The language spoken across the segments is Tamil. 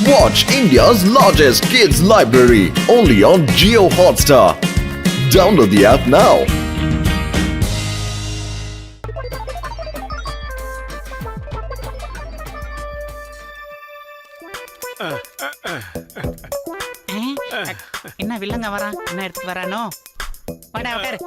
Watch India's largest kids library only on Jio Hotstar. Download the app now. என்ன வில்லங்க வரான்? என்ன எடுத்துட்டு வரானோ? வாடா உட்காரு.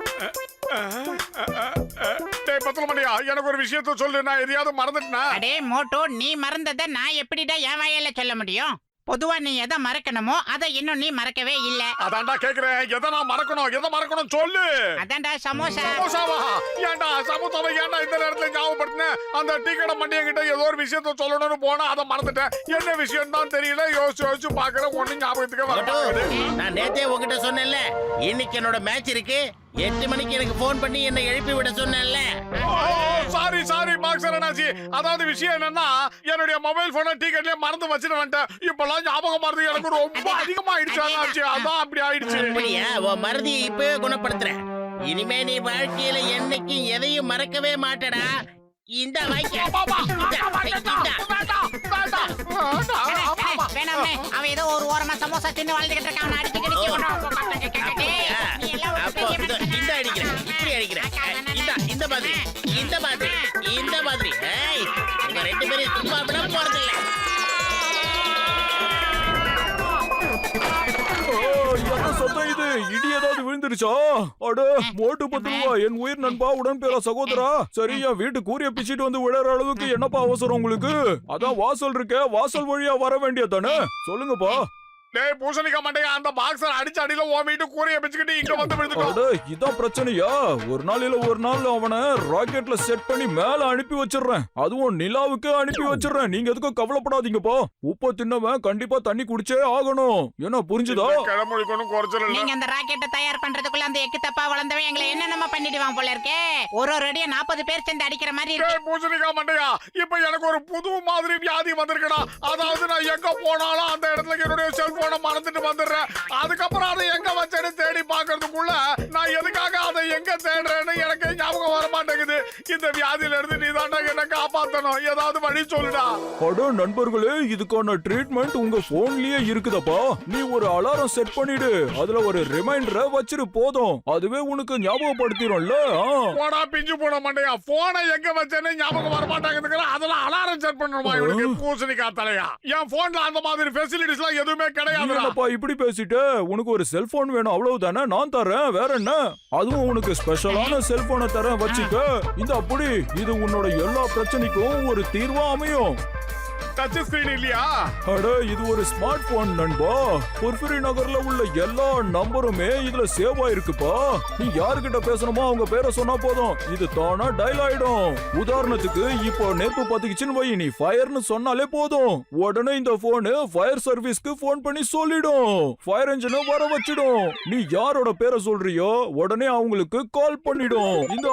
டேய் பத்தலமணியா, எனக்கு ஒரு விஷயத்த சொல்லு. நான் எதையாவது மறந்துட்டேனா? அடே மோட்டோ, நீ மறந்தத நான் எப்படிடா என் வாயால சொல்ல முடியும்? பொதுவா நீ எதை மறக்கணுமோ அதை இன்னும் நீ மறக்கவே இல்ல. அதான்டா கேக்குறேன். எதை நான் மறக்கணும்? எதை மறக்கணும் சொல்லு. அதான்டா சமோசா. சமோசாவா? ஏன்டா சமோசாவை ஏன்டா இந்த நேரத்துல ஞாபகப்படுத்தின? அந்த டீ கடை மண்டியங்கிட்ட ஏதோ ஒரு விஷயத்த சொல்லணும்னு போனா அதை மறந்துட்டேன். என்ன விஷயம் தான் தெரியல. யோசிச்சு பாக்குறேன். ஒண்ணு ஞாபகத்துக்கு வர. நான் நேத்தே உங்ககிட்ட சொன்னேன்ல, இன்னைக்கு என்னோட மேட்ச் இருக்கு. 8 மணிக்கு எனக்கு போன் பண்ணி என்ன எழுப்பி விட சொன்னேன்ல. சாரி மார்க்சரனாச்சி. அதாவது விஷயம் என்னன்னா, என்னுடைய மொபைல் போனை டீ கடையில மறந்து வச்சிட்டு வந்துட்டேன். இப்பெல்லாம் ஞாபகம் மறந்து எனக்கு ரொம்ப அதிகமாயிடுச்சு. அதான் அப்படி ஆயிடுச்சு. அப்படியா? உன் மறதியை இப்பவே குணப்படுத்துறேன். இனிமே நீ வாழ்க்கையில என்னைக்கு எதையும் மறக்கவே மாட்டடா. இந்த வேணாமே, அவன் ஏதோ ஒரு ஓரமா சமோசா தின்னு வாழ்ந்துகிட்டு இருக்கான். அவனை அடிச்சு கிடிச்சு இந்த அடிக்கிறேன், இப்படி அடிக்கிறேன். இந்த மாதிரி இந்த மாதிரி இந்த மாதிரி. உங்க 2 பேரும் சும்மா விட போறது இல்ல. என்ன சத்தம் இது? இடி ஏதாவது விழுந்துருச்சா? அட மோட்டு 10 ரூபா. என் உயிர் நண்பா, உடன் பேரா சகோதரா. சரி, என் வீட்டு கூறிய பிச்சுட்டு வந்து விழற அளவுக்கு என்னப்பா அவசரம் உங்களுக்கு? அதான் வாசல் இருக்க, வாசல் வழியா வர வேண்டியதானே? சொல்லுங்கப்பா. டேய் பூசணிக்கா மண்டையா, அந்த பாக்ஸர் அடிச்சு அடியில ஓ வீட்டு கூரைய பிச்சுக்கிட்டு இங்க வந்து விழுந்துட்டோம். அட இதான் பிரச்சனையா? ஒரு நாள் இல்ல ஒரு நாள் அவனை ராக்கெட்ல செட் பண்ணி மேல அனுப்பி வச்சிடுறேன். அதுவும் நிலாவுக்கு அனுப்பி வச்சிடுறேன். நீங்க எதுக்கும் கவலைப்படாதீங்கப்பா. உப்பு தின்னவன் கண்டிப்பா தண்ணி குடிச்சே ஆகணும். என்ன புரிஞ்சுதா? கிளம்புக்கு ஒன்னும் குறைச்சல இல்ல. நீங்க அந்த ராக்கெட்டை தயார் பண்றதுக்குள்ள அந்த எக்கு தப்பா வளர்ந்தவன் எங்களை என்னென்னமா பண்ணிடுவான் போல இருக்கே. ஒரு அடியா 40 பேர் சேர்ந்து அடிக்கிற மாதிரி இருக்கு. டேய் பூசணிக்கா மண்டையா, இப்ப எனக்கு ஒரு புது மாதிரி வியாதி வந்திருக்குடா. அதாவது நான் எங்க போனாலும் அந்த இடத்துல என்னுடைய செல்போனை மறந்துட்டு வந்துடுறேன். அதுக்கப்புறம் அதை எங்க வச்சேன்னு தேடி பாக்குறதுக்குள்ள நான் எதுக்காக அதை எங்க தேடுறேன்னு எனக்கு ஞாபகம் வர மாட்டேங்குது. இந்த வியாதியில இருந்து நீ தாண்டா என்ன காப்பாத்தணும். ஏதாவது வழி சொல்லுடா. அட நண்பர்களே, இதுக்கான ட்ரீட்மெண்ட் உங்க போன்லயே இருக்குதப்பா. நீ ஒரு அலாரம் செட் பண்ணிடு. அதுல ஒரு ரிமைண்டரை வச்சிரு போதும். அதுவே உனக்கு ஞாபகப்படுத்திடும்ல. போடா பிஞ்சு போட மண்டையா, போனை எங்க வச்சேன்னு ஞாபகம் வர மாட்டேங்குது. அதெல்லாம் அலாரம் செட் பண்ணணுமா இவனுக்கு? பூசணிக்கா தலையா, என் போன்ல அந்த மாதிரி ஃபெசிலிட்டிஸ் எல்லாம் எதுவுமே கிடையாது. என்னப்பா இப்படி பேசிட்டு? உனக்கு ஒரு செல்போன் வேணும் அவ்வளவுதானே? நான் தரேன், வேற என்ன? அதுவும் உனக்கு ஸ்பெஷலான செல்போனை தரேன், வச்சுக்க. இந்த அப்படி இது உன்னோட எல்லா பிரச்சனைக்கும் ஒரு தீர்வா அமையும். டச் ஸ்கிரீன் இல்லையா? அட இது ஒரு ஸ்மார்ட் போன் நண்பா. பொர்ஃபிரி நகர்ல உள்ள எல்லா நம்பருமே இதுல சேவ் ஆயிருக்குப்பா. நீ யாருக்கிட்ட பேசணுமோ அவங்க பேரை சொன்னா போதும், இது தானா டயல் ஆயிடும். உதாரணத்துக்கு இப்போ நெருப்பு பத்திக்கிச்சுன்னு வை, நீ ஃபயர்னு சொன்னாலே போதும், உடனே இந்த போனு ஃபயர் சர்வீஸ்க்கு போன் பண்ணி சொல்லிடும். ஃபயர் என்ஜினை வர வச்சிடும். நீ யாரோட பேரை சொல்றியோ உடனே அவங்களுக்கு கால் பண்ணிடும். இந்த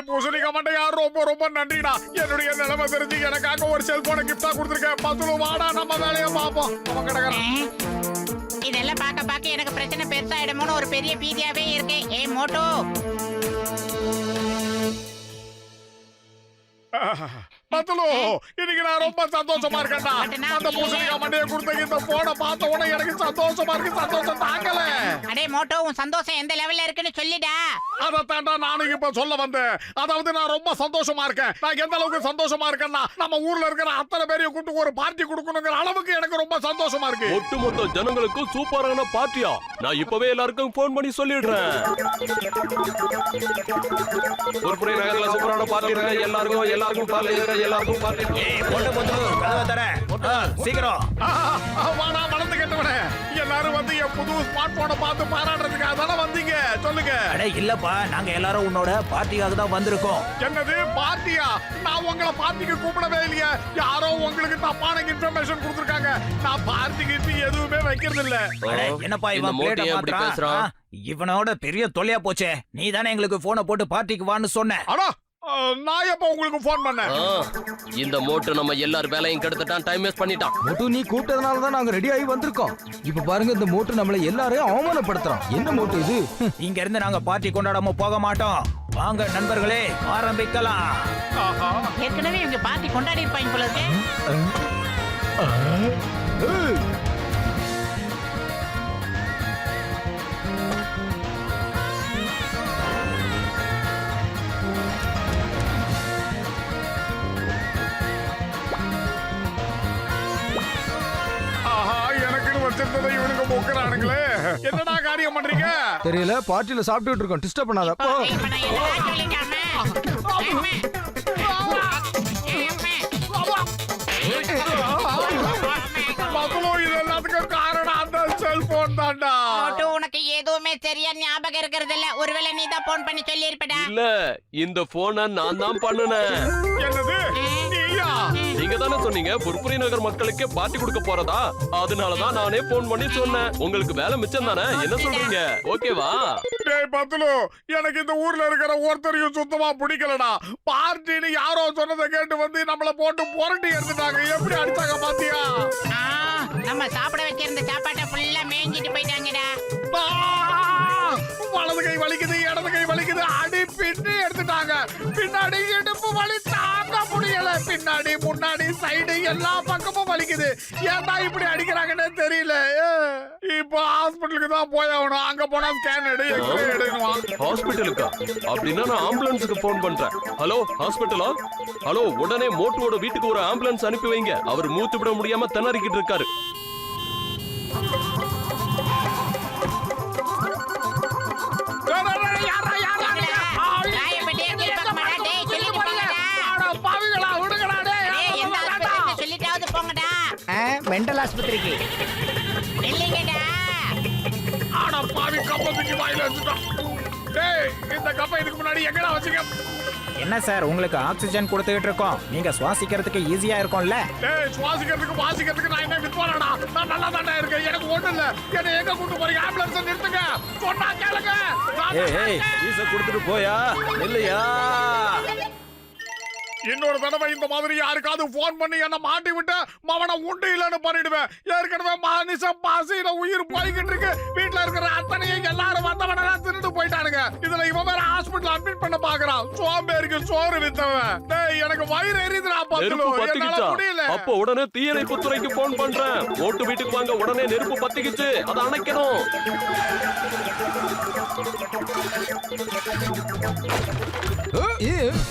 பூசணிக்கா மண்டையா, ரொம்ப ரொம்ப நன்றிடா. என்னுடைய நிலைமை தெரிஞ்சு எனக்காக ஒரு செல்போனை கிஃப்டா கொடுத்துருக்கேன். பத்துலு வாடா, நம்ம வேலையை பார்ப்போம். அவன் கிடக்குறான். இதெல்லாம் பார்க்க எனக்கு பிரச்சனை பெருசாயிடுமோன்னு ஒரு பெரிய பீதியாவே இருக்கு. ஏ மோட்டோ, பத்துலு, இன்னைக்கு நான் ரொம்ப சந்தோஷமா இருக்கேன்டா. அந்த பூசணிக்கா மண்டையை கொடுத்த இந்த போனை பார்த்த உடனே எனக்கு சந்தோஷமா இருக்கு. சந்தோஷம் தாங்கல. அடே மோட்டோ, உன் சந்தோஷம் எந்த லெவல்ல இருக்குன்னு சொல்லிடா. அதத்தாண்டா நானும் இப்ப சொல்ல வந்தேன். அதாவது நான் ரொம்ப சந்தோஷமா இருக்கேன். நான் எந்த அளவுக்கு சந்தோஷமா இருக்கேன்னா, நம்ம ஊர்ல இருக்கிற அத்தனை பேரையும் கூப்பிட்டு ஒரு பார்ட்டி கொடுக்கணுங்கிற அளவுக்கு எனக்கு ரொம்ப சந்தோஷமா இருக்கு. ஒட்டுமொத்த ஜனங்களுக்கும் சூப்பரான பார்ட்டியா? நான் இப்பவே எல்லாருக்கும் போன் பண்ணி சொல்லிடுறேன். பொறுப்புரை நகர்ல சூப்பரான பார்ட்டி இருக்கு. எல்லாருக்கும் பார்ட்டி இருக்கு. எல்லாருக்கும் பார்ட்டி. ஏய் போட்டு கதவை தர. சீக்கிரம் வாடா வளர்ந்து கேட்டவனே. எல்லாரும் வந்து என் புது ஸ்மார்ட் போனை பார்த்து பாராட்டுறதுக்கு அதான வந்தீங்க? சொல்லுங்க. அடே இல்லப்பா, நாங்க எல்லாரும் உன்னோட பார்ட்டியாக தான் வந்திருக்கோம். என்னது பார்ட்டியா? நான் உங்களை பார்ட்டிக்கு கூப்பிடவே இல்லையே. யாரோ உங்களுக்கு தப்பான இன்ஃபர்மேஷன் கொடுத்திருக்காங்க. நான் பார்ட்டிக்கு எதுவுமே வைக்கிறது இல்ல. அடே என்னப்பா இவன் பிளேட்ட மாத்துறான்? இவனோட பெரிய தொல்லையா போச்சே. நீ தானே எங்களுக்கு போனை போட்டு பார்ட்டிக்கு வான்னு சொன்ன. அடா, நான் எப்ப உங்களுக்கு போன் பண்ணேன்? இந்த மோட்டு நம்ம எல்லார் வேலையும் கெடுத்துட்டான். டைம் வேஸ்ட் பண்ணிட்டான். மோட்டு நீ கூப்பிட்டதுனால தான் நாங்க ரெடி ஆகி வந்திருக்கோம். இப்ப பாருங்க, இந்த மோட்டு நம்மள எல்லாரையும் அவமானப்படுத்துறான். என்ன மோட்டு இது? இங்க இருந்து நாங்க பார்ட்டி கொண்டாடாம போக மாட்டோம். வாங்க நண்பர்களே, ஆரம்பிக்கலாம். ஏற்கனவே இவங்க பார்ட்டி கொண்டாடி இருப்பாங்க போல இருக்கு. ஆஹா, எனக்குன்னு வச்சிருந்ததை இவனுங்க மொக்கறானுங்களே. என்னடா காரியம் பண்றீங்க? தெரியல பார்ட்டில சாப்பிட்டுட்டு இருக்கோம் டிஸ்டர்ப் பண்ணாத போ. இப்ப நான் எல்லாம் சொல்லிட்டாம. பத்லு, இது எல்லாத்துக்கும் காரணம் அந்த செல்போன் தான்டா. மோட்டு, உனக்கு எதுவுமே சரியா ஞாபகம் இருக்கிறது இல்ல. ஒருவேளை நீ தான் போன் பண்ணி சொல்லி இருப்படா. இல்ல இந்த போனை நான் தான் பண்ணுனேன். என்னது? நீயா? நீங்க தானே சொன்னீங்க புர்புரி நகர் மக்களுக்கு பார்ட்டி கொடுக்க போறதா, அதனாலதான் நானே போன் பண்ணி சொன்னேன். உங்களுக்கு வேலை மிச்சம் தானே, என்ன சொல்றீங்க? ஓகேவா? டேய் பத்லு, எனக்கு இந்த ஊர்ல இருக்கிற ஒருத்தரையும் சுத்தமா பிடிக்கலடா. பார்ட்டின்னு யாரோ சொன்னதை கேட்டு வந்து நம்மள போட்டு புரட்டி எடுத்துட்டாங்க. எப்படி அடிச்சாங்க பாத்தியா? ஆ, நம்ம சாப்பிட வச்சிருந்த சாப்பாட்டை ஃபுல்லா மேய்ஞ்சிட்டு போயிட்டாங்கடா. ஆ! வலது கை வலிக்குது, இடது கை வலிக்குது, அடி பின்னி எடுத்துட்டாங்க. பின்னாடி இடுப்பு வலி தாங்க முடியல. பின்னாடி முன்னாடி சைடு எல்லா பக்கமும் வலிக்குது. ஏன்டா இப்படி அடிக்கிறாங்கன்னு தெரியல. இப்போ ஹாஸ்பிட்டலுக்கு தான் போய் ஆகணும். அங்க போனா ஸ்கேன் எடு, எக்ஸ்ரே எடுக்கணும். ஹாஸ்பிட்டலுக்கா? அப்படின்னா நான் ஆம்புலன்ஸுக்கு போன் பண்றேன். ஹலோ ஹாஸ்பிட்டலா? ஹலோ, உடனே மோட்டுவோட வீட்டுக்கு ஒரு ஆம்புலன்ஸ் அனுப்பி வைங்க. அவர் மூச்சு விட முடியாம திணறிக்கிட்டு இருக்காரு. ராயப்பட்டியே கீழ்பக்கமாடா. டேய், சொல்லிட்டு போங்கடா. டேய், எந்த ஆஸ்பத்திரிக்கு சொல்லிட்டாவது போங்கடா. மெண்டல் ஆஸ்பத்திரிக்கு. இல்லைங்கடா. ஆனா பாவி கப்பை தூக்கி வாயில வச்சுட்டான். டேய், இந்த கப்பை இதுக்கு முன்னாடி எங்கடா வச்சீங்க? என்ன சார், உங்களுக்கு ஆக்சிஜன் கொடுத்துக்கிட்டு இருக்கோம். நீங்க சுவாசிக்கிறதுக்கு ஈஸியா இருக்கும்ல. டேய், சுவாசிக்கிறதுக்கு வாசிக்கிறதுக்கு நான் என்ன வித்வானடா? நான் நல்லா தானே இருக்கேன். எனக்கு ஒண்ணு இல்ல. என்ன எங்க கூட்டு போறீங்க? ஆம்புலன்ஸ் நிறுத்துங்க. சொன்னா கேளுங்க. ஏய் ஈஸ கொடுத்துட்டு போயா இல்லையா? இன்னொரு தடவை இந்த மாதிரி யாருக்காவது போன் பண்ணி என்ன மாட்டி விட்டு மவனை உண்டு இல்லன்னு பண்ணிடுவேன். ஏற்கனவே மனுஷன் பசியில உயிர் போய்கிட்டு இருக்கு. வீட்டுல இருக்கிற அத்தனையும் எல்லாரும் வந்தவனெல்லாம் திருட்டு போயிட்டானுங்க. இதுல இவன் வேற ஹாஸ்பிட்டல் அட்மிட் பண்ண பாக்குறான். சோம்பேறிக்கு சோறு வித்தவன். டேய், எனக்கு வயிறு எரியுதுடா பத்லு. நெருப்பு என்னால பத்திக்கிச்சா? முடியல. அப்போ உடனே தீயணைப்பு துறைக்கு போன் பண்றேன். ஓட்டு வீட்டுக்கு வாங்க, உடனே நெருப்பு பத்திக்கிச்சு, அதை அணைக்கணும்.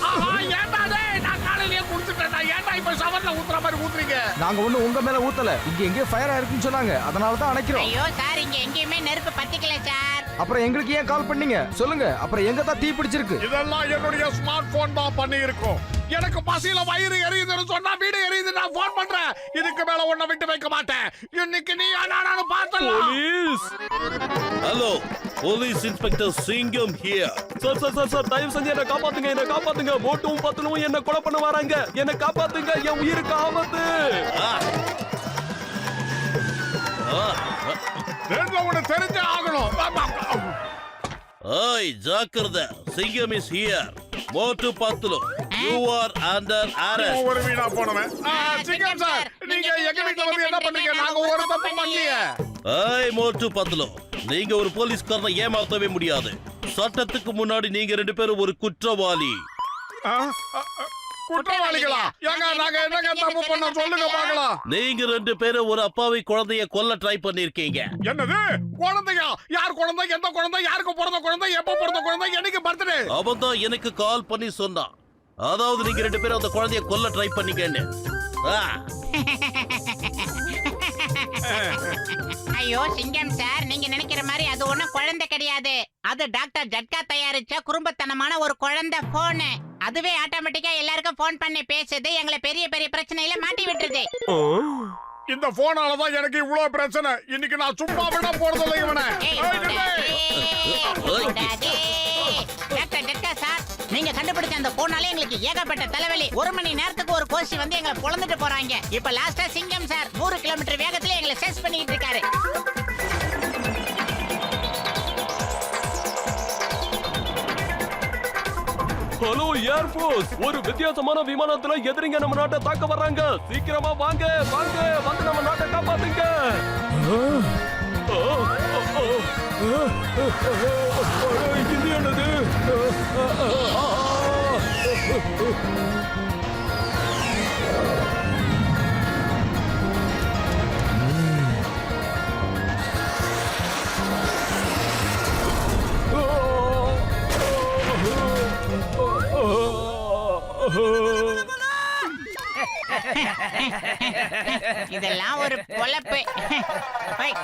ஆஹா, ஏன்டா டேய், நான் காலையிலேயே குடிச்சிட்டேன்டா. ஏன்டா இப்ப ஷவர்ல ஊத்துற மாதிரி ஊத்துறீங்க? நாங்க ஒண்ணு உங்க மேல ஊத்தல. இங்க எங்கேயோ ஃபயர் ஆயிருக்குன்னு சொன்னாங்க, அதனால தான் அணைக்கிறோம். ஐயோ சார், இங்க எங்கேயுமே நெருப்பு பத்திக்கல சார். அப்புறம் எங்களுக்கு ஏன் கால் பண்ணீங்க சொல்லுங்க? அப்புறம் எங்க தான் தீ பிடிச்சிருக்கு? இதெல்லாம் என்னுடைய ஸ்மார்ட் போன் தான் பண்ணி இருக்கும். எனக்கு பசியில வயிறு எரியுதுன்னு சொன்னா வீடு எரியுது, நான் போன் பண்றேன். இதுக்கு மேல ஒண்ண விட்டு வைக்க மாட்டேன். இன்னைக்கு நீ நானும் பார்த்தலாம். போலீஸ்! ஹலோ, போலீஸ் இன்ஸ்பெக்டர் சிங்கம் here. Sir sir sir sir, தயவு செஞ்சு என்ன காப்பாத்துங்க, என்ன காப்பாத்துங்க. மோட்டும் பத்தலும் என்ன கொலை பண்ண வராங்க. என்ன காப்பாத்துங்க, என் உயிருக்கு ஆபத்து. ரெண்டுல ஒண்ணு தெரிஞ்சே ஆகணும். ஓய் ஜாக்கிரதை, சிங்கம் இஸ் ஹியர். மோட்டு பத்துலு, யூ ஆர் அண்டர் அரெஸ்ட். ஒரு வீணா போனவன். சிங்கம் சார், நீங்க எங்க வீட்டுல வந்து என்ன பண்றீங்க? நாங்க ஒரு தப்பு பண்ணலையே. ஏய் மோட்டு பத்துலு, நீங்க ஒரு போலீஸ்காரனை ஏமாத்தவே முடியாது. சட்டத்துக்கு முன்னாடி நீங்க ரெண்டு பேரும் ஒரு குற்றவாளி. குற்றவாளிகளா? ஏங்க நாங்க என்னங்க தப்பு பண்ணோம் சொல்லுங்க பார்க்கலாம். நீங்க ரெண்டு பேரும் ஒரு அப்பாவி குழந்தைய கொல்ல ட்ரை பண்ணிருக்கீங்க. என்னது குழந்தையா? யார் குழந்தை? எந்த குழந்தை? யாருக்கு பிறந்த குழந்தை? எப்ப பிறந்த குழந்தை? என்னைக்கு பர்த்டே? அவன் தான் எனக்கு கால் பண்ணி சொன்னான். அதாவது நீங்க ரெண்டு பேரும் அந்த குழந்தைய கொல்ல ட்ரை பண்ணீங்கன்னு. ஐயோ சிங்கம் சார், நீங்க நினைக்கிற மாதிரி அது ஒண்ணும் குழந்தை கிடையாது. அது டாக்டர் ஜட்கா தயாரிச்ச குறும்புத்தனமான ஒரு குழந்தை போனு. அதுவே ஆட்டோமேட்டிக்கா எல்லாருக்கும் போன் பண்ணி பேசுது. எங்களை பெரிய பெரிய பிரச்சனையில மாட்டி விட்டுருது. இந்த போனாலதான் எனக்கு இவ்வளவு பிரச்சனை. இன்னைக்கு நான் சும்மா விட போறதில்லை இவனை. ஏய், கூடாதே. டாக்டர் ஜட்கா சார், நீங்க கண்டுபிடிச்ச அந்த போனாலே எங்களுக்கு ஏகப்பட்ட தலைவலி. 1 மணி நேரத்துக்கு ஒரு கோஷி வந்து எங்களை பொளந்துட்டு போறாங்க. இப்ப லாஸ்டா சிங்கம் சார் 100 கிலோமீட்டர் வேகத்துல எங்களை சேஸ் பண்ணிட்டு இருக்காரு. ஹலோ ஏர்போர்ஸ், ஒரு வித்தியாசமான விமானத்துல எதிரிங்க நம்ம நாட்டை தாக்க வர்றாங்க. சீக்கிரமா வாங்க வாங்க, வந்து நம்ம நாட்டை காப்பாத்துங்க. இது என்னது? இதெல்லாம் ஒரு பொழப்பு. ஹோய்.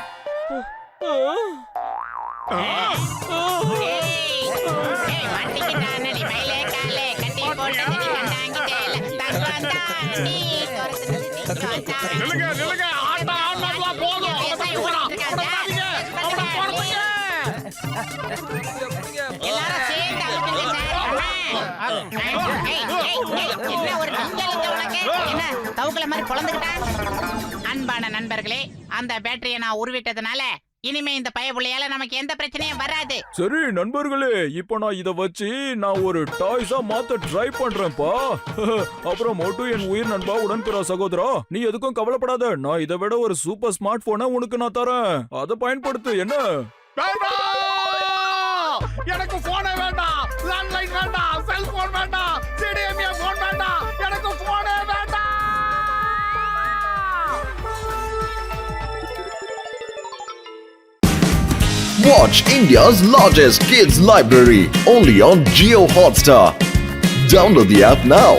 ஏய், மாட்டிக்கிட்டானடி மயிலே காலே, கட்டி போட்டது நீ கண்டாங்கிட்டேல. தங்கந்தாண்டி, துரத்துனது நீ தோத்தாண்டி. நில்லுங்க நில்லுங்க ஆட்டா ஆட்டா போதும் அவனை விடாதீங்க, அவனை போடுங்க. எல்லாரும் சேர்ந்து அழுத்துங்க சார். என்ன ஒரு நெஞ்சல் இந்த உனக்கு? என்ன தவுக்கல மாதிரி பொழந்துக்கிட்டான்? அன்பான நண்பர்களே, அந்த பேட்டரியை நான் உருவிட்டதுனால இனிமே இந்த பயபுள்ளையால நமக்கு எந்த பிரச்சனையும் வராது. சரி நண்பர்களே, இப்போ நான் இத வச்சு நான் ஒரு டாய்ஸா மாத்த ட்ரை பண்றேன்ப்பா. அப்புறம் மோட்டு என் உயிர் நண்பா, உடன்பிற சகோதரா, நீ எதுக்கும் கவலைப்படாத. நான் இதை விட ஒரு சூப்பர் ஸ்மார்ட் போனை உனக்கு நான் தரேன். அதை பயன்படுத்து. என்ன? வேண்டாம், எனக்கு போனே வேண்டாம், லேண்ட்லைன் வேண்டாம், செல்போன் வேண்டாம், சிடிஎம்ஏ போன் வேண்டாம், எனக்கு போனே வேண்டாம். Watch India's largest kids library only on Jio Hotstar. Download the app now.